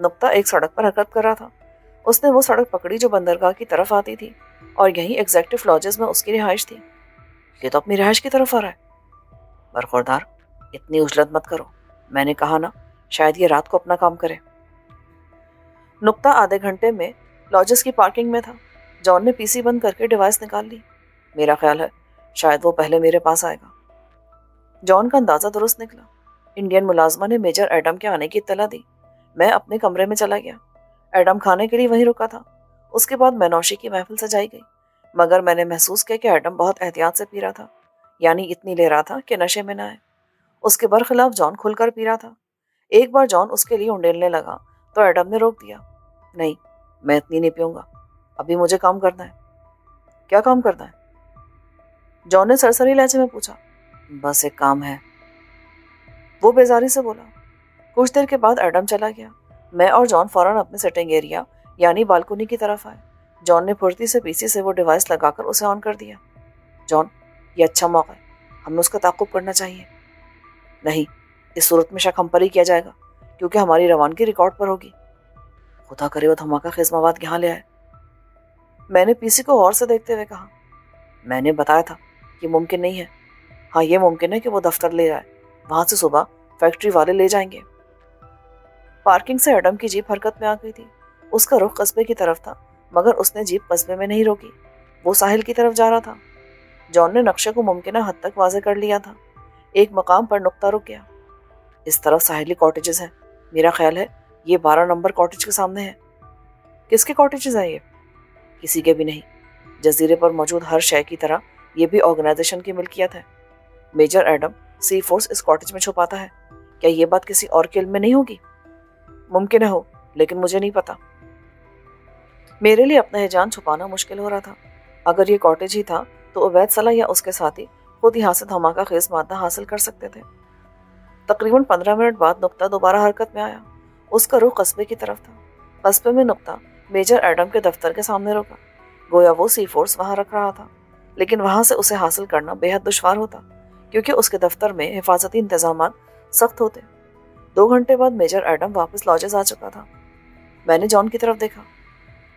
نقطہ ایک سڑک پر حرکت کر رہا تھا. اس نے وہ سڑک پکڑی جو بندرگاہ کی طرف آتی تھی اور یہیں ایگزیکٹو لاجز میں اس کی رہائش تھی. یہ تو اپنی رہائش کی طرف آ رہا ہے. برخوردار اتنی اجلت مت کرو، میں نے کہا نا شاید یہ رات کو اپنا کام کرے. نقطہ آدھے گھنٹے میں لاجز کی پارکنگ میں تھا. جان نے پی سی بند کر کے ڈیوائس نکال لی. میرا خیال ہے شاید وہ پہلے میرے پاس آئے گا. جان کا اندازہ درست نکلا. انڈین ملازمہ نے میجر ایڈم کے آنے کی اطلاع دی. میں اپنے کمرے میں چلا گیا. ایڈم کھانے کے لیے وہیں رکا تھا. اس کے بعد مینوشی کی محفل سجائی گئی، مگر میں نے محسوس کیا کہ ایڈم بہت احتیاط سے پی رہا تھا، یعنی اتنی لے رہا تھا کہ نشے میں نہ آئے. اس کے برخلاف جان کھل کر پی رہا تھا. ایک بار جان اس کے لیے انڈیلنے لگا تو ایڈم نے روک دیا. نہیں، میں اتنی نہیں پیوں گا، ابھی مجھے کام کرنا ہے. کیا کام کرنا ہے؟ جان نے سرسری لہجے میں پوچھا. بس ایک کام ہے، وہ بیزاری سے بولا. کچھ دیر کے بعد ایڈم چلا گیا. میں اور جان فوراً اپنے سیٹنگ ایریا یعنی بالکونی کی طرف آئے. جان نے پھرتی سے پی سی سے وہ ڈیوائس لگا کر اسے آن کر دیا. جان، یہ اچھا موقع ہے، ہمیں اس کا تعاقب کرنا چاہیے. نہیں، اس صورت میں شک ہم پر ہی کیا جائے گا کیونکہ ہماری روانگی ریکارڈ پر ہوگی. خدا کرے وہ دھماکہ خیز مواد یہاں لے آئے. میں نے پی سی کو غور سے دیکھتے ہوئے کہا. میں نے بتایا تھا یہ ممکن نہیں ہے. ہاں، یہ ممکن ہے کہ وہ دفتر لے جائے، وہاں سے صبح فیکٹری والے لے جائیں گے. پارکنگ سے ایڈم کی جیپ حرکت میں آ گئی تھی. اس کا رخ قصبے کی طرف تھا، مگر اس نے جیپ قصبے میں نہیں روکی. وہ ساحل کی طرف جا رہا تھا. جان نے نقشے کو ممکنہ حد تک واضح کر لیا تھا. ایک مقام پر نقطہ رک گیا. اس طرف ساحلی کاٹیجز ہیں. میرا خیال ہے یہ 12 نمبر کاٹیج کے سامنے ہے. کس کے کاٹیجز ہیں یہ؟ کسی کے بھی نہیں. جزیرے پر موجود ہر شے کی طرح یہ بھی آرگنائزیشن کی ملکیت ہے. میجر ایڈم سی فورس اس کاٹیج میں چھپاتا ہے. کیا یہ بات کسی اور کے علم میں نہیں ہوگی؟ ممکن ہے ہو، لیکن مجھے نہیں پتا. میرے لیے اپنا ہیجان چھپانا مشکل ہو رہا تھا. اگر یہ کاٹیج ہی تھا تو عبید صلاح یا اس کے ساتھی خود یہاں سے دھماکہ خیز مادہ حاصل کر سکتے تھے. تقریباً 15 منٹ بعد نقطہ دوبارہ حرکت میں آیا. اس کا رخ قصبے کی طرف تھا. قصبے میں نقطہ میجر ایڈم کے دفتر کے سامنے رکا. گویا وہ سی فورس وہاں رکھ رہا تھا، لیکن وہاں سے اسے حاصل کرنا بے حد دشوار ہوتا کیونکہ اس کے دفتر میں حفاظتی انتظامات سخت ہوتے. 2 گھنٹے بعد میجر ایڈم واپس لاجز آ چکا تھا. میں نے جان کی طرف دیکھا.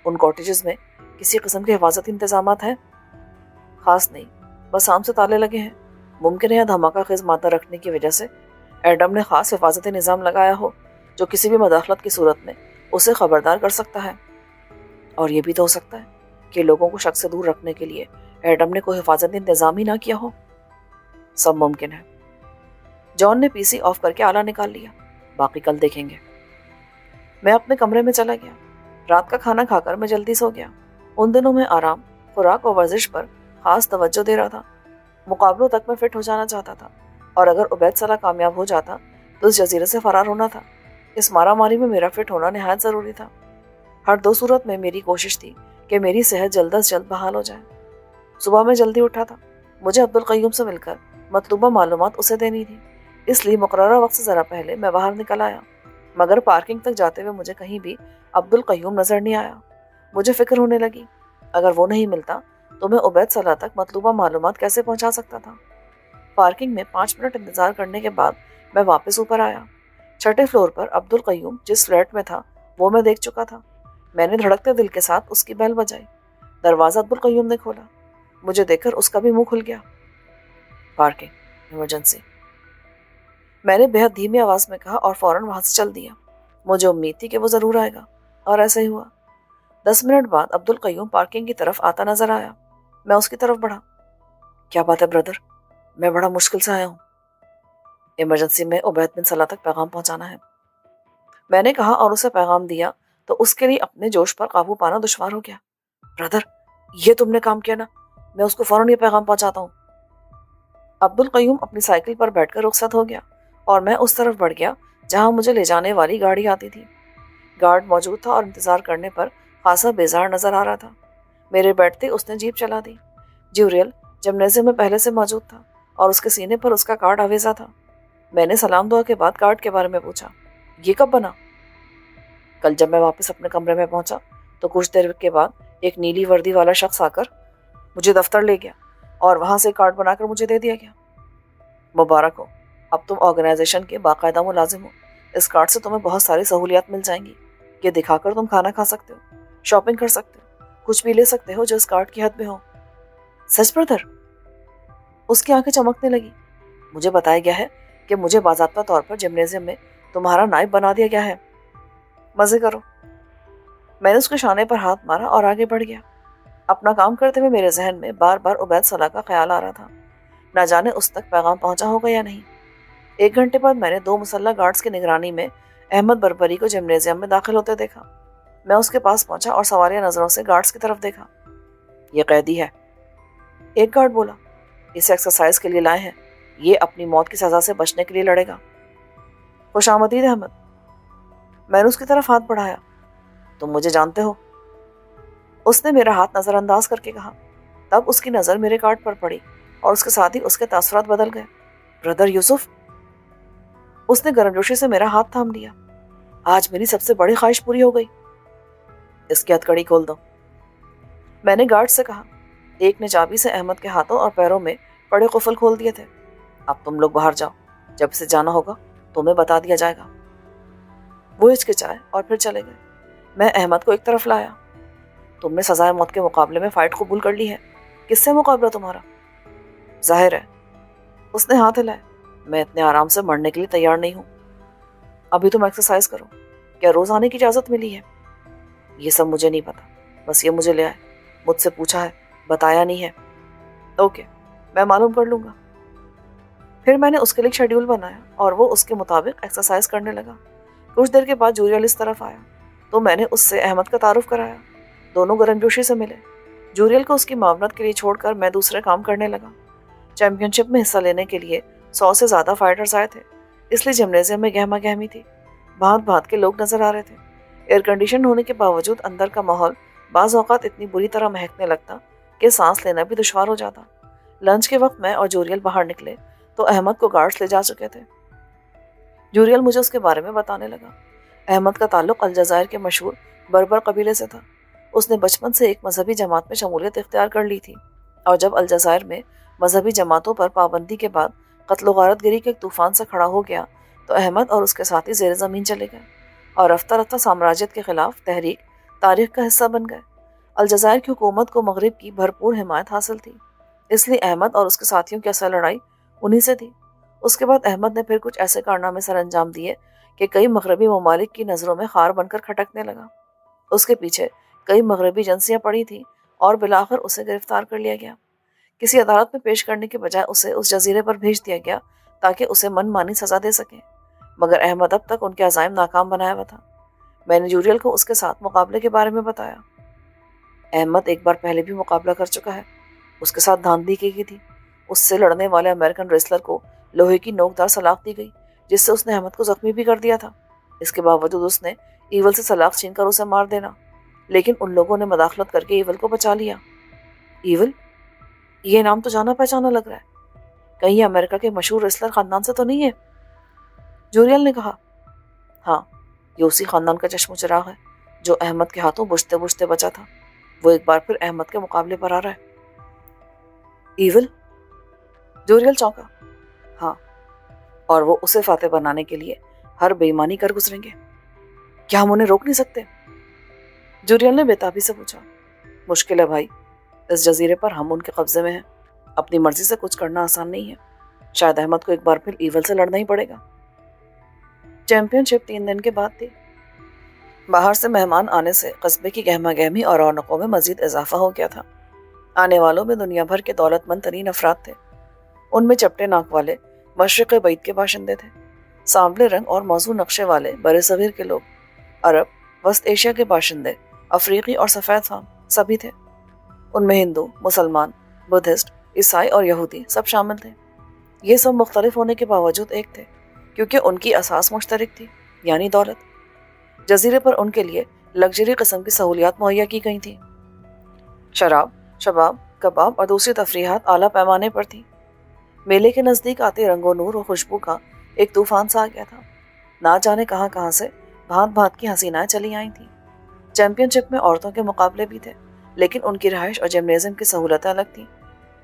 ان کاٹیجز میں کسی قسم کے حفاظتی انتظامات ہیں؟ خاص نہیں، بس عام سے تالے لگے ہیں. ممکن ہے دھماکہ خیز مادہ رکھنے کی وجہ سے ایڈم نے خاص حفاظتی نظام لگایا ہو جو کسی بھی مداخلت کی صورت میں اسے خبردار کر سکتا ہے. اور یہ بھی تو ہو سکتا ہے کہ لوگوں کو شک سے دور رکھنے کے لیے ایڈم نے کوئی حفاظتی انتظام ہی نہ کیا ہو. سب ممکن ہے. جان نے پی سی آف کر کے آلہ نکال لیا. باقی کل دیکھیں گے. میں اپنے کمرے میں چلا گیا. رات کا کھانا کھا کر میں جلدی سو گیا. ان دنوں میں آرام، خوراک اور ورزش پر خاص توجہ دے رہا تھا. مقابلوں تک میں فٹ ہو جانا چاہتا تھا، اور اگر عبید صلاح کامیاب ہو جاتا تو اس جزیرے سے فرار ہونا تھا. اس مارا ماری میں میرا فٹ ہونا نہایت ضروری تھا. ہر 2 صورت میں میری کوشش تھی کہ میری صحت جلد از جلد بحال ہو جائے. صبح میں جلدی اٹھا تھا. مجھے عبدالقیوم سے مل کر مطلوبہ معلومات اسے دینی تھی، اس لیے مقررہ وقت سے ذرا پہلے میں باہر نکل آیا. مگر پارکنگ تک جاتے ہوئے مجھے کہیں بھی عبدالقیوم نظر نہیں آیا. مجھے فکر ہونے لگی اگر وہ نہیں ملتا تو میں عبید صلاح تک مطلوبہ معلومات کیسے پہنچا سکتا تھا. پارکنگ میں 5 منٹ انتظار کرنے کے بعد میں واپس اوپر آیا. 6ٹھے فلور پر عبدالقیوم جس فلیٹ میں تھا وہ میں دیکھ چکا تھا. میں نے دھڑکتے دل کے ساتھ اس کی بیل بجائی. دروازہ عبدالقیوم نے کھولا. مجھے دیکھ کر اس کا بھی منہ کھل گیا. پارکنگ، ایمرجنسی، میں نے بہت دھیمی آواز میں کہا اور فوراً وہاں سے چل دیا. مجھے امید تھی کہ وہ ضرور آئے گا، اور ایسا ہی ہوا. 10 منٹ بعد عبدالقیوم پارکنگ کی طرف آتا نظر آیا. میں اس کی طرف بڑھا. کیا بات ہے برادر؟ میں بڑا مشکل سے آیا ہوں. ایمرجنسی میں عبید بن صلاح تک پیغام پہنچانا ہے، میں نے کہا اور اسے پیغام دیا تو اس کے لیے اپنے جوش پر قابو پانا دشوار ہو گیا. برادر، یہ تم نے کام کیا نا، میں اس کو فوراً یہ پیغام پہنچاتا ہوں. عبدالقیوم اپنی سائیکل پر بیٹھ کر رخصت ہو گیا اور میں اس طرف بڑھ گیا جہاں مجھے لے جانے والی گاڑی آتی تھی. گارڈ موجود تھا اور انتظار کرنے پر خاصا بیزار نظر آ رہا تھا. میرے بیٹھتے اس نے جیپ چلا دی. جیوریل جمنیزیم میں پہلے سے موجود تھا اور اس کے سینے پر اس کا کارڈ آویزا تھا. میں نے سلام دعا کے بعد کارڈ کے بارے میں پوچھا. یہ کب بنا؟ کل جب میں واپس اپنے کمرے میں پہنچا تو کچھ دیر کے بعد ایک نیلی وردی والا شخص آ کر مجھے دفتر لے گیا اور وہاں سے کارڈ بنا کر مجھے دے دیا گیا. مبارک ہو، اب تم آرگنائزیشن کے باقاعدہ ملازم ہو. اس کارڈ سے تمہیں بہت ساری سہولیات مل جائیں گی. یہ دکھا کر تم کھانا کھا سکتے ہو، شاپنگ کر سکتے ہو، کچھ بھی لے سکتے ہو جو اس کارڈ کی حد میں ہو۔ سچ بردر؟ اس کی آنکھیں چمکنے لگی۔ مجھے بتایا گیا ہے کہ مجھے باضابطہ طور پر جمنیزیم میں تمہارا نائب بنا دیا گیا ہے۔ مزے کرو۔ میں نے اس کے شانے پر ہاتھ مارا اور آگے بڑھ گیا۔ اپنا کام کرتے ہوئے میرے ذہن میں بار بار عبید صلاح کا خیال آ رہا تھا، نہ جانے اس تک پیغام پہنچا ہوگا یا نہیں۔ 1 گھنٹے بعد میں نے 2 مسلح گارڈز کی نگرانی میں احمد بربری کو جمنیزیم میں داخل ہوتے دیکھا۔ میں اس کے پاس پہنچا اور سوالیہ نظروں سے گارڈز کی طرف دیکھا۔ یہ قیدی ہے، ایک گارڈ بولا۔ اسے ایکسرسائز کے لیے لائے ہیں، یہ اپنی موت کی سزا سے بچنے کے لیے لڑے گا۔ خوش آمدید احمد۔ میں نے اس کی طرف ہاتھ بڑھایا۔ تم مجھے جانتے ہو؟ اس نے میرا ہاتھ نظر انداز کر کے کہا۔ تب اس کی نظر میرے کارڈ پر پڑی اور اس کے ساتھ ہی اس کے تاثرات بدل گئے۔ بردر یوسف۔ اس نے گرم جوشی سے میرا ہاتھ تھام لیا۔ آج میری سب سے بڑی خواہش پوری ہو گئی۔ اس کی ہتھکڑی کھول دو، میں نے گارڈ سے کہا۔ ایک نے چابی سے احمد کے ہاتھوں اور پیروں میں پڑے قفل کھول دیے تھے۔ اب تم لوگ باہر جاؤ، جب اسے جانا ہوگا تمہیں بتا دیا جائے گا۔ وہ ہچکچائے اور پھر چلے گئے۔ میں احمد کو ایک طرف لایا۔ تم نے سزائے موت کے مقابلے میں فائٹ قبول کر لی ہے، کس سے مقابلہ تمہارا؟ ظاہر ہے۔ اس نے ہاتھ ہلائے۔ میں اتنے آرام سے مرنے کے لیے تیار نہیں ہوں۔ ابھی تم ایکسرسائز کرو۔ کیا روز آنے کی اجازت ملی ہے؟ یہ سب مجھے نہیں پتا، بس یہ مجھے لے آئے، مجھ سے پوچھا ہے، بتایا نہیں ہے۔ اوکے، میں معلوم کر لوں گا۔ پھر میں نے اس کے لیے شیڈیول بنایا اور وہ اس کے مطابق ایکسرسائز کرنے لگا۔ کچھ دیر کے بعد جوریل اس طرف آیا تو میں نے اس سے احمد کا تعارف کرایا۔ دونوں گرم جوشی سے ملے۔ جوریل کو اس کی معاونت کے لیے چھوڑ کر میں دوسرے کام کرنے لگا۔ چیمپئن شپ میں حصہ لینے کے لیے 100 سے زیادہ فائٹرز آئے تھے، اس لیے جمنیزیم میں گہما گہمی تھی۔ بھانت بھانت کے لوگ نظر آ رہے تھے۔ ایئر کنڈیشن ہونے کے باوجود اندر کا ماحول بعض اوقات اتنی بری طرح مہکنے لگتا کہ سانس لینا بھی دشوار ہو جاتا۔ لنچ کے وقت میں اور جوریل باہر نکلے تو احمد کو گارڈز لے جا چکے تھے۔ جوریل مجھے اس کے بارے میں بتانے لگا۔ احمد کا تعلق الجزائر کے مشہور بربر قبیلے سے تھا۔ اس نے بچپن سے ایک مذہبی جماعت میں شمولیت اختیار کر لی تھی، اور جب الجزائر میں مذہبی جماعتوں پر پابندی کے بعد قتل و غارت گری کے ایک طوفان سے کھڑا ہو گیا تو احمد اور اس کے ساتھی زیر زمین چلے گئے اور رفتہ رفتہ سامراجیت کے خلاف تحریک تاریخ کا حصہ بن گئے۔ الجزائر کی حکومت کو مغرب کی بھرپور حمایت حاصل تھی، اس لیے احمد اور اس کے ساتھیوں کی اصل لڑائی انہی سے تھی۔ اس کے بعد احمد نے پھر کچھ ایسے کارنامے سر انجام دیے کہ کئی مغربی ممالک کی نظروں میں خار بن کر کھٹکنے لگا۔ اس کے پیچھے کئی مغربی ایجنسیاں پڑی تھیں اور بالآخر اسے گرفتار کر لیا گیا۔ کسی عدالت میں پیش کرنے کے بجائے اسے اس جزیرے پر بھیج دیا گیا تاکہ اسے من مانی سزا دے سکیں، مگر احمد اب تک ان کے عزائم ناکام بنایا ہوا تھا۔ میں نے جوریل کو اس کے ساتھ مقابلے کے بارے میں بتایا۔ احمد ایک بار پہلے بھی مقابلہ کر چکا ہے، اس کے ساتھ دھاندلی کی گئی تھی۔ اس سے لڑنے والے امریکن ریسلر کو لوہے کی نوکدار سلاخ دی گئی جس سے اس نے احمد کو زخمی بھی کر دیا تھا۔ اس کے باوجود اس نے ایول سے سلاخ چھین کر اسے مار دینا، لیکن ان لوگوں نے مداخلت کر کے ایول کو بچا لیا۔ ایول؟ یہ نام تو جانا پہچانا لگ رہا ہے، کہیں یہ امریکہ کے مشہور ریسلر خاندان سے تو نہیں ہے؟ جوریل نے کہا۔ ہاں، یہ اسی خاندان کا چشم و چراغ ہے جو احمد کے ہاتھوں بجھتے بجھتے بچا تھا۔ وہ ایک بار پھر احمد کے مقابلے پر آ رہا ہے۔ ایول؟ جوریل چونکا۔ ہاں، اور وہ اسے فاتح بنانے کے لیے ہر بے ایمانی کر گزریں گے۔ کیا ہم انہیں روک نہیں سکتے؟ جوریل نے بےتابی سے پوچھا۔ مشکل ہے بھائی، اس جزیرے پر ہم ان کے قبضے میں ہیں، اپنی مرضی سے کچھ کرنا آسان نہیں ہے۔ شاید احمد کو ایک بار پھر ایول سے لڑنا ہی پڑے گا۔ چیمپئن شپ 3 دن کے بعد تھی۔ باہر سے مہمان آنے سے قصبے کی گہما گہمی اور رونقوں میں مزید اضافہ ہو گیا تھا۔ آنے والوں میں دنیا بھر کے دولت مند ترین افراد تھے۔ ان میں چپٹے ناک والے مشرق بعید کے باشندے تھے، سانولے رنگ اور موزوں نقشے والے برِ صغیر کے لوگ، عرب، وسط ایشیا کے باشندے، افریقی اور سفید فام سبھی تھے۔ ان میں ہندو، مسلمان، بدھسٹ، عیسائی اور یہودی سب شامل تھے۔ یہ سب مختلف ہونے کے باوجود ایک تھے کیونکہ ان کی اساس مشترک تھی، یعنی دولت۔ جزیرے پر ان کے لیے لگژری قسم کی سہولیات مہیا کی گئی تھیں۔ شراب، شباب، کباب اور دوسری تفریحات اعلیٰ پیمانے پر تھیں۔ میلے کے نزدیک آتے رنگ و نور و خوشبو کا ایک طوفان سا آ گیا تھا۔ نہ جانے کہاں کہاں سے بھانت بھانت کی حسینائیں چلی آئی تھیں۔ چیمپئن شپ میں عورتوں کے مقابلے بھی تھے، لیکن ان کی رہائش اور جمنیزیم کی سہولتیں الگ تھیں۔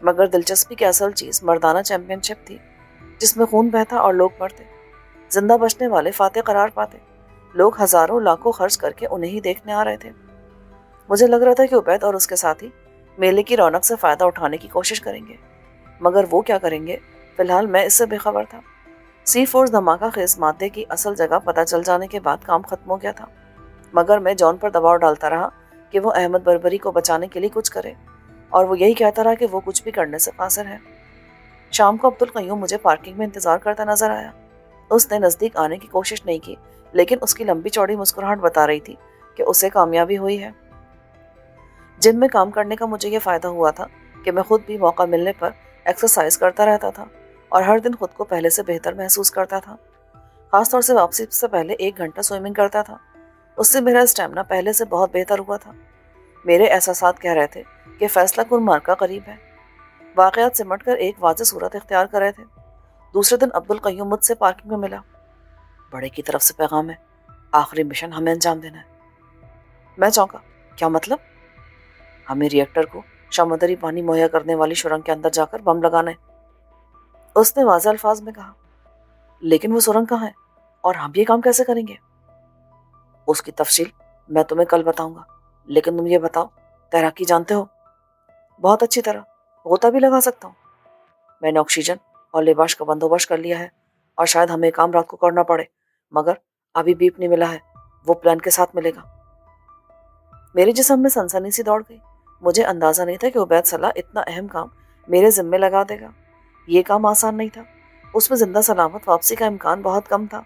مگر دلچسپی کی اصل چیز مردانہ چیمپئن شپ تھی، جس میں خون بہتا اور لوگ مرتے، زندہ بچنے والے فاتح قرار پاتے، لوگ ہزاروں لاکھوں خرچ کر کے انہیں ہی دیکھنے آ رہے تھے۔ مجھے لگ رہا تھا کہ عبید اور اس کے ساتھی میلے کی رونق سے فائدہ اٹھانے کی کوشش کریں گے، مگر وہ کیا کریں گے، فی الحال میں اس سے بے خبر تھا۔ سی فورس دھماکہ خیز مادے کی اصل جگہ پتہ چل جانے کے بعد کام ختم ہو گیا تھا، مگر میں جان پر دباؤ ڈالتا رہا کہ وہ احمد بربری کو بچانے کے لیے کچھ کرے، اور وہ یہی کہتا رہا کہ وہ کچھ بھی کرنے سے قاصر ہے۔ شام کو عبدالقیوم مجھے پارکنگ میں انتظار کرتا نظر آیا۔ اس نے نزدیک آنے کی کوشش نہیں کی، لیکن اس کی لمبی چوڑی مسکراہٹ بتا رہی تھی کہ اسے کامیابی ہوئی ہے۔ جم میں کام کرنے کا مجھے یہ فائدہ ہوا تھا کہ میں خود بھی موقع ملنے پر ایکسرسائز کرتا رہتا تھا اور ہر دن خود کو پہلے سے بہتر محسوس کرتا تھا۔ خاص طور سے واپسی سے پہلے 1 گھنٹہ سوئمنگ کرتا تھا، اس سے میرا اسٹیمنا پہلے سے بہت بہتر ہوا تھا۔ میرے احساسات کہہ رہے تھے کہ فیصلہ کن مارکا قریب ہے۔ واقعات سمٹ کر ایک واضح صورت اختیار کر رہے تھے۔ دوسرے دن عبدالقیوم مجھ سے پارکنگ میں ملا۔ بڑے کی طرف سے پیغام ہے، آخری مشن ہمیں انجام دینا ہے۔ میں چونکا، کیا مطلب؟ ہمیں ری ایکٹر کو سمندری پانی مہیا کرنے والی سرنگ کے اندر جا کر بم لگانا ہے، اس نے واضح الفاظ میں کہا۔ لیکن وہ سرنگ کہاں ہے اور ہم یہ کام کیسے کریں گے؟ اس کی تفصیل میں تمہیں کل بتاؤں گا، لیکن تم یہ بتاؤ، تیراکی جانتے ہو؟ بہت اچھی طرح، غوطہ بھی لگا سکتا ہوں۔ میں نے آکسیجن اور لباس کا بندوبست کر لیا ہے، اور شاید ہمیں کام رات کو کرنا پڑے، مگر ابھی بیپ نہیں ملا ہے، وہ پلان کے ساتھ ملے گا۔ میرے جسم میں سنسنی سی دوڑ گئی۔ مجھے اندازہ نہیں تھا کہ عبید صلاح اتنا اہم کام میرے ذمے لگا دے گا۔ یہ کام آسان نہیں تھا، اس میں زندہ سلامت واپسی کا امکان بہت کم تھا،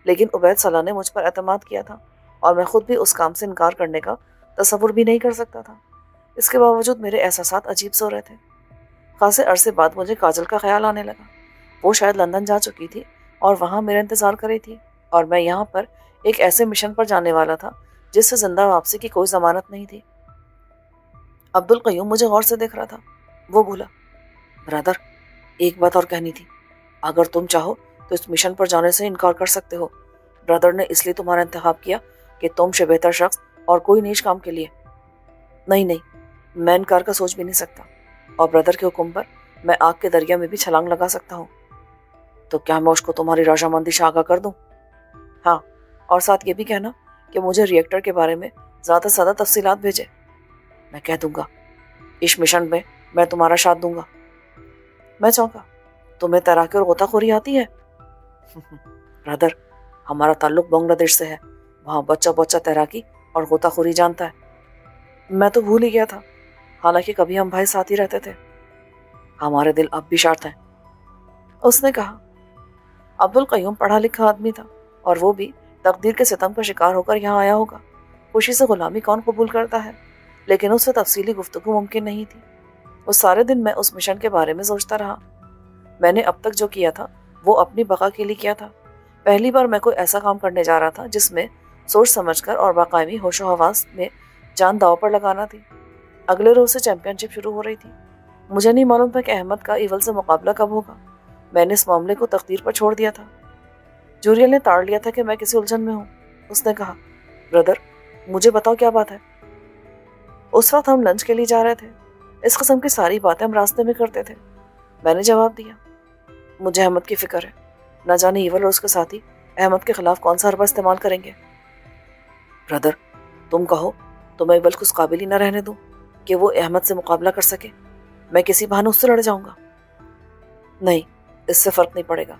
لیکن عبید صلاح نے مجھ پر اعتماد کیا تھا، اور میں خود بھی اس کام سے انکار کرنے کا تصور بھی نہیں کر سکتا تھا۔ اس کے باوجود میرے احساسات عجیب سو رہے تھے۔ خاصے عرصے بعد مجھے کاجل کا خیال آنے لگا۔ وہ شاید لندن جا چکی تھی اور وہاں میرا انتظار کر رہی تھی، اور میں یہاں پر ایک ایسے مشن پر جانے والا تھا جس سے زندہ واپسی کی کوئی ضمانت نہیں تھی۔ عبدالقیوم مجھے غور سے دیکھ رہا تھا۔ وہ بولا، برادر، ایک بات اور کہنی تھی۔ اگر تم چاہو تو اس مشن پر جانے سے انکار کر سکتے ہو۔ برادر نے اس لیے تمہارا انتخاب کیا کہ تم سے بہتر شخص اور کوئی نیش کام کے لیے۔ نہیں، میں انکار کا سوچ بھی نہیں سکتا، اور برادر کے حکم پر میں آگ کے دریا میں بھی چھلانگ لگا سکتا ہوں۔ تو کیا میں اس کو تمہاری رضامندی سے آگاہ کر دوں؟ ہاں، اور ساتھ یہ بھی کہنا کہ مجھے ری ایکٹر کے بارے میں زیادہ سے زیادہ تفصیلات بھیجے۔ میں کہہ دوں گا، اس مشن میں میں تمہارا ساتھ دوں گا۔ میں چونکا، تمہیں تیراکی اور غوطہ خوری آتی ہے؟ برادر، ہمارا تعلق بنگلہ دیش سے ہے، وہاں بچہ بچہ تیراکی اور غوطہ خوری جانتا ہے۔ میں تو بھول ہی گیا تھا، حالانکہ کبھی ہم بھائی ساتھ ہی رہتے تھے۔ ہمارے دل اب بھی شارٹ ہیں، اس نے کہا۔ عبدالقیوم پڑھا لکھا آدمی تھا، اور وہ بھی تقدیر کے ستم کا شکار ہو کر یہاں آیا ہوگا۔ خوشی سے غلامی کون قبول کرتا ہے؟ لیکن اس سے تفصیلی گفتگو ممکن نہیں تھی۔ اس سارے دن میں اس مشن کے بارے میں سوچتا رہا۔ میں نے اب تک جو کیا تھا وہ اپنی بقا کے لیے کیا تھا۔ پہلی بار میں کوئی ایسا کام کرنے جا رہا تھا جس میں سوچ سمجھ کر اور باقاعدگی ہوش و حواس میں جان داؤ پر لگانا تھی۔ اگلے روز سے چیمپئن شپ شروع ہو رہی تھی۔ مجھے نہیں معلوم تھا کہ احمد کا ایول سے مقابلہ کب ہوگا۔ میں نے اس معاملے کو تقدیر پر چھوڑ دیا تھا۔ جوریل نے تاڑ لیا تھا کہ میں کسی الجھن میں ہوں۔ اس نے کہا، برادر، مجھے بتاؤ کیا بات ہے۔ اس وقت ہم لنچ کے لیے جا رہے تھے۔ اس قسم کی ساری باتیں ہم راستے میں کرتے تھے۔ میں نے جواب دیا، مجھے احمد کی فکر ہے، نہ جانے ایول اور اس کے ساتھی احمد کے خلاف کون سا حربہ استعمال کریں گے۔ برادر، تم کہو تو میں ایول کو اس قابل ہی نہ رہنے دوں کہ وہ احمد سے مقابلہ کر سکے۔ میں کسی بہانے اس سے لڑ جاؤں گا۔ نہیں، اس سے فرق نہیں پڑے گا۔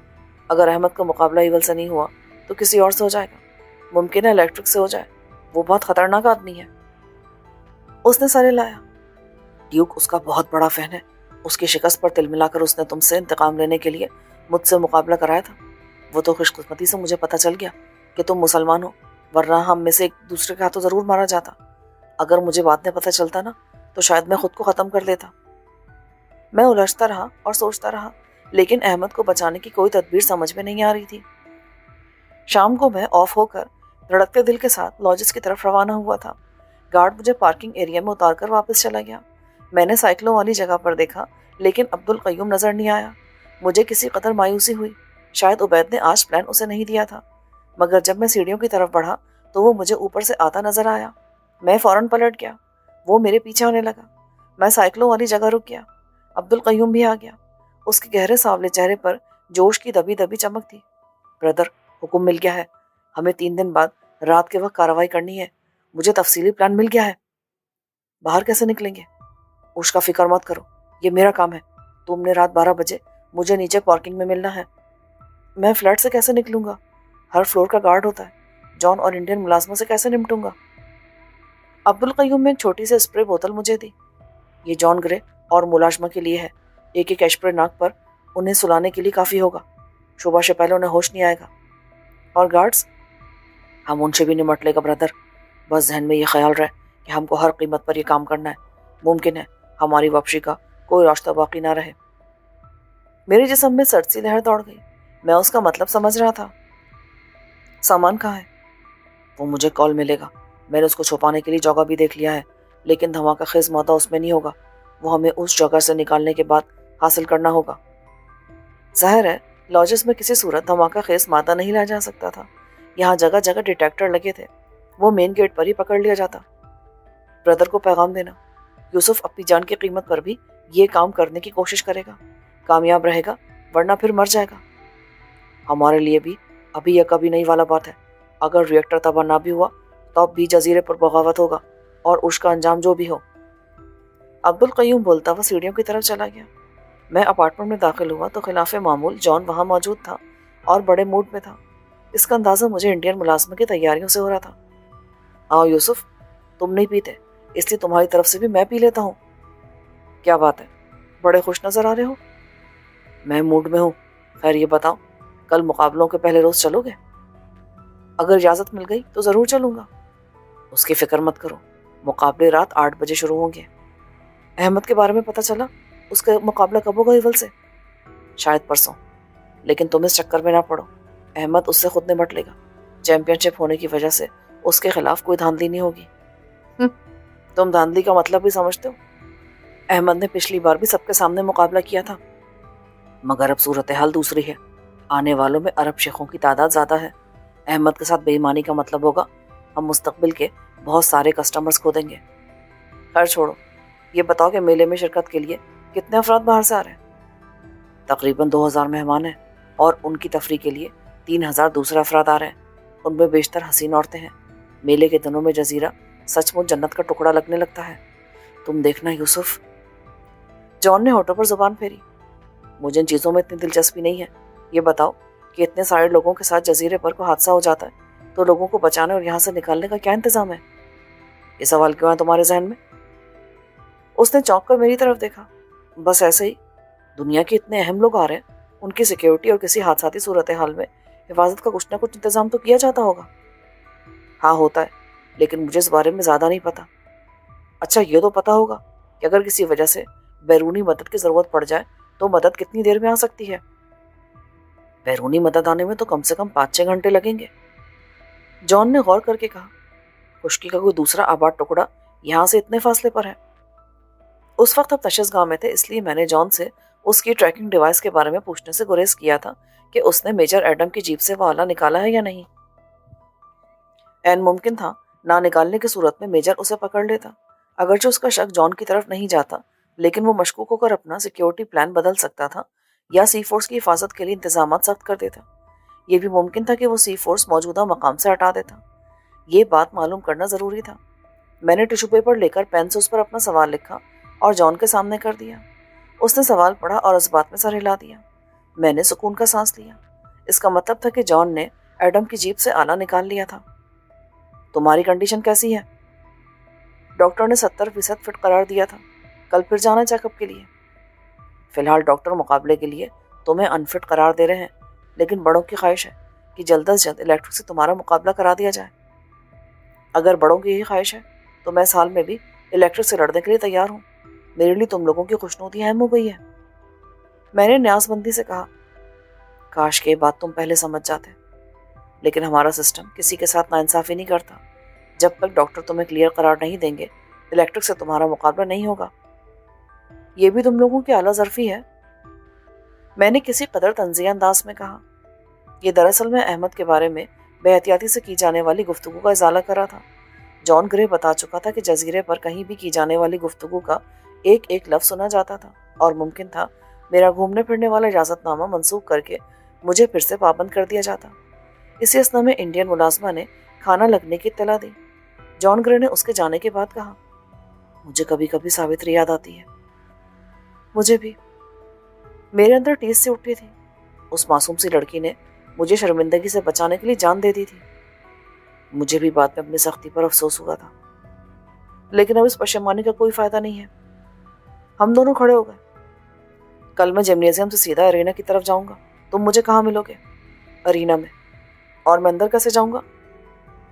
اگر احمد کا مقابلہ ایول سے نہیں ہوا تو کسی اور سے ہو جائے گا، ممکن ہے الیکٹرک سے ہو جائے، وہ بہت خطرناک آدمی ہے۔ اس نے سر ہلایا۔ ڈیوک اس کا بہت بڑا فین ہے، اس کی شکست پر تل ملا کر اس نے تم سے انتقام لینے کے لیے مجھ سے مقابلہ کرایا تھا۔ وہ تو خوش قسمتی سے مجھے پتہ چل گیا کہ تم مسلمان ہو، ورنہ ہم میں سے ایک دوسرے کے ہاتھوں ضرور مارا جاتا۔ اگر مجھے بعد میں پتہ چلتا نا تو شاید میں خود کو ختم کر لیتا۔ میں الجھتا رہا اور سوچتا رہا، لیکن احمد کو بچانے کی کوئی تدبیر سمجھ میں نہیں آ رہی تھی۔ شام کو میں آف ہو کر دھڑکتے دل کے ساتھ لاجز کی طرف روانہ ہوا تھا۔ گارڈ مجھے پارکنگ ایریا میں اتار کر واپس چلا گیا۔ میں نے سائیکلوں والی جگہ پر دیکھا، لیکن عبدالقیوم نظر نہیں آیا۔ مجھے کسی قدر مایوسی ہوئی، شاید عبید نے آج پلان اسے نہیں دیا تھا۔ مگر جب میں سیڑھیوں کی طرف بڑھا تو وہ مجھے اوپر سے آتا نظر آیا۔ میں فوراً پلٹ گیا، وہ میرے پیچھے ہونے لگا۔ میں سائیکلوں والی جگہ رک گیا۔ عبدالقیوم بھی آ گیا۔ اس کے گہرے سانولے چہرے پر جوش کی دبی دبی چمک تھی۔ برادر، حکم مل گیا ہے، ہمیں 3 دن بعد رات کے وقت کارروائی کرنی ہے، مجھے تفصیلی پلان مل گیا ہے۔ باہر کیسے نکلیں گے؟ اس کا فکر مت کرو، یہ میرا کام ہے۔ تم نے رات 12 بجے مجھے نیچے پارکنگ میں ملنا ہے۔ میں فلیٹ سے کیسے نکلوں گا؟ ہر فلور کا گارڈ ہوتا ہے۔ جان اور انڈین ملازموں سے کیسے نمٹوں گا؟ عبدالقیوم نے ایک چھوٹی سی اسپرے بوتل مجھے دی۔ یہ جان گرے اور ملازمہ کے لیے ہے، ایک ایک ایشپرے ناک پر انہیں سلانے کے لیے کافی ہوگا، صبح سے پہلے انہیں ہوش نہیں آئے گا۔ اور گارڈز؟ ہم ان سے بھی نمٹ لے گا برادر، بس ذہن میں یہ خیال رہے کہ ہم کو ہر قیمت پر یہ کام کرنا ہے۔ ممکن ہے ہماری واپسی کا کوئی راستہ باقی نہ رہے۔ میرے جسم میں سرد سی لہر دوڑ گئی۔ میں اس کا مطلب سمجھ رہا تھا۔ سامان کہاں ہے؟ وہ مجھے کال ملے گا، میں نے اس کو چھپانے کے لیے جگہ بھی دیکھ لیا ہے، لیکن دھماکہ خیز مادہ اس میں نہیں ہوگا، وہ ہمیں اس جگہ سے نکالنے کے بعد حاصل کرنا ہوگا۔ ظاہر ہے لاجز میں کسی صورت دھماکہ خیز مادہ نہیں لایا جا سکتا تھا، یہاں جگہ جگہ ڈیٹیکٹر لگے تھے، وہ مین گیٹ پر ہی پکڑ لیا جاتا۔ بردر کو پیغام دینا، یوسف اپنی جان کی قیمت پر بھی یہ کام کرنے کی کوشش کرے گا، کامیاب رہے گا ورنہ پھر مر جائے گا۔ ہمارے لیے بھی ابھی یا کبھی نہیں والا بات ہے، اگر ریئیکٹر تباہ نہ بھی ہوا تو اب بھی جزیرے پر بغاوت ہوگا اور اس کا انجام جو بھی ہو۔ عبدالقیوم بولتا ہوا سیڑھیوں کی طرف چلا گیا۔ میں اپارٹمنٹ میں داخل ہوا تو خلاف معمول جان وہاں موجود تھا اور بڑے موڈ میں تھا۔ اس کا اندازہ مجھے انڈین ملازمہ کی تیاریوں سے ہو رہا تھا۔ آؤ یوسف، تم نہیں پیتے اس لیے تمہاری طرف سے بھی میں پی لیتا ہوں۔ کیا بات ہے، بڑے خوش نظر آ رہے ہو۔ میں موڈ میں ہوں۔ خیر یہ بتاؤ، کل مقابلوں کے پہلے روز چلو گے؟ اگر اجازت مل گئی تو ضرور چلوں گا۔ اس کی فکر مت کرو، مقابلے رات 8 بجے شروع ہوں گے۔ احمد کے بارے میں پتہ چلا؟ اس کا مقابلہ کب ہوگا ایول سے؟ شاید پرسوں، لیکن تم اس چکر میں نہ پڑو، احمد اس سے خود نمٹ لے گا۔ چیمپئن شپ ہونے کی وجہ سے اس کے خلاف کوئی دھاندلی نہیں ہوگی۔ تم دھاندلی کا مطلب بھی سمجھتے ہو؟ احمد نے پچھلی بار بھی سب کے سامنے مقابلہ کیا تھا، مگر اب صورتحال دوسری ہے۔ آنے والوں میں عرب شیخوں کی تعداد زیادہ ہے۔ احمد کے ساتھ بے ایمانی کا مطلب ہوگا ہم مستقبل کے بہت سارے کسٹمرز کھو دیں گے۔ خیر چھوڑو، یہ بتاؤ کہ میلے میں شرکت کے لیے کتنے افراد باہر سے آ رہے ہیں؟ تقریباً 2000 مہمان ہیں اور ان کی تفریح کے لیے 3000 دوسرے افراد آ رہے ہیں، ان میں بیشتر حسین عورتیں ہیں۔ میلے کے دنوں میں جزیرہ سچ مچ جنت کا ٹکڑا لگنے لگتا ہے۔ تم دیکھنا یوسف۔ جان نے ہونٹوں پر زبان پھیری۔ مجھے ان چیزوں میں اتنی دلچسپی نہیں ہے۔ یہ بتاؤ کہ اتنے سارے لوگوں کے ساتھ جزیرے پر کوئی حادثہ ہو جاتا ہے تو لوگوں کو بچانے اور یہاں سے نکالنے کا کیا انتظام ہے؟ یہ سوال کیوں ہے تمہارے ذہن میں؟ اس نے چونک کر میری طرف دیکھا۔ بس ایسے ہی، دنیا کے اتنے اہم لوگ آ رہے ہیں، ان کی سیکیورٹی اور کسی حادثاتی صورتحال میں حفاظت کا کچھ نہ کچھ انتظام تو کیا جاتا ہوگا۔ ہاں ہوتا ہے، لیکن مجھے اس بارے میں زیادہ نہیں پتا۔ اچھا یہ تو پتا ہوگا کہ اگر کسی وجہ سے بیرونی مدد کی ضرورت پڑ جائے تو مدد کتنی دیر میں آ سکتی ہے؟ بیرونی مدد آنے میں تو کم سے کم 5-6 گھنٹے لگیں گے۔ جان نے غور کر کے کہا، خشکی کا کوئی دوسرا آباد ٹکڑا یہاں سے اتنے فاصلے پر ہے؟ اس وقت اب تشخیص گاہ میں تھے، اس لیے میں نے جان سے اس کی ٹریکنگ ڈیوائس کے بارے میں پوچھنے سے گریز کیا تھا کہ اس نے میجر ایڈم کی جیپ سے وہ آلہ نکالا ہے یا نہیں۔ ممکن تھا نہ نکالنے کی صورت میں میجر اسے پکڑ لیتا، اگرچہ اس کا شک جان کی طرف نہیں جاتا، لیکن وہ مشکوک ہو کر اپنا سیکیورٹی پلان بدل سکتا تھا یا سی فورس کی حفاظت کے لیے انتظامات سخت کر دیتا۔ یہ بھی ممکن تھا کہ وہ سی فورس موجودہ مقام سے ہٹا دیتا۔ یہ بات معلوم کرنا ضروری تھا۔ میں نے ٹیشو پیپر لے کر پین سے اس پر اپنا سوال لکھا اور جان کے سامنے کر دیا۔ اس نے سوال پڑھا اور اس بات میں سر ہلا دیا۔ میں نے سکون کا سانس لیا۔ اس کا مطلب تھا کہ جان نے ایڈم کی جیپ سے آلہ نکال لیا تھا۔ تمہاری کنڈیشن کیسی ہے؟ ڈاکٹر نے 70% فٹ قرار دیا تھا۔ کل پھر جانا چیک اپ کے لیے؟ فی الحال ڈاکٹر مقابلے کے لیے تمہیں انفٹ قرار دے رہے ہیں، لیکن بڑوں کی خواہش ہے کہ جلد از جلد الیکٹرک سے تمہارا مقابلہ کرا دیا جائے۔ اگر بڑوں کی یہی خواہش ہے تو میں اس حال میں بھی الیکٹرک سے لڑنے کے لیے تیار ہوں۔ میرے لیے تم لوگوں کی خوشنودی اہم ہو گئی ہے۔ میں نے نیاز مندی سے کہا، کاش کہ یہ بات تم پہلے سمجھ جاتے، لیکن ہمارا سسٹم کسی کے ساتھ ناانصافی نہیں کرتا۔ جب تک ڈاکٹر تمہیں کلیئر قرار نہیں دیں گے الیکٹرک سے تمہارا مقابلہ نہیں ہوگا۔ یہ بھی تم لوگوں کی اعلیٰ ظرفی ہے، میں نے کسی قدر طنزیہ انداز میں کہا۔ یہ دراصل میں احمد کے بارے میں بے احتیاطی سے کی جانے والی گفتگو کا ازالہ کر رہا تھا۔ جان گرے بتا چکا تھا کہ جزیرے پر کہیں بھی کی جانے والی گفتگو کا ایک ایک لفظ سنا جاتا تھا اور ممکن تھا میرا گھومنے پھرنے والا اجازت نامہ منسوخ کر کے مجھے پھر سے پابند کر دیا جاتا۔ اسی اثنا میں انڈین ملازمہ نے کھانا لگنے کی اطلاع دی۔ جان گرے نے اس کے جانے کے بعد کہا، مجھے کبھی کبھی ساوتری یاد آتی ہے۔ مجھے بھی۔ میرے اندر ٹیس سے اٹھی تھی۔ اس معصوم سی لڑکی نے مجھے شرمندگی سے بچانے کے لیے جان دے دی تھی۔ مجھے بھی بعد میں اپنی سختی پر افسوس ہوا تھا، لیکن اب اس پشیمانی کا کوئی فائدہ نہیں ہے۔ ہم دونوں کھڑے ہو گئے۔ کل میں جمنیزیم سے سیدھا ارینا کی طرف جاؤں گا، تم مجھے کہاں ملو گے؟ ارینا میں۔ اور میں اندر کیسے جاؤں گا؟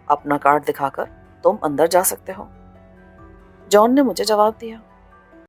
اپنا کارڈ دکھا کر تم اندر جا سکتے ہو، جان نے مجھے جواب دیا۔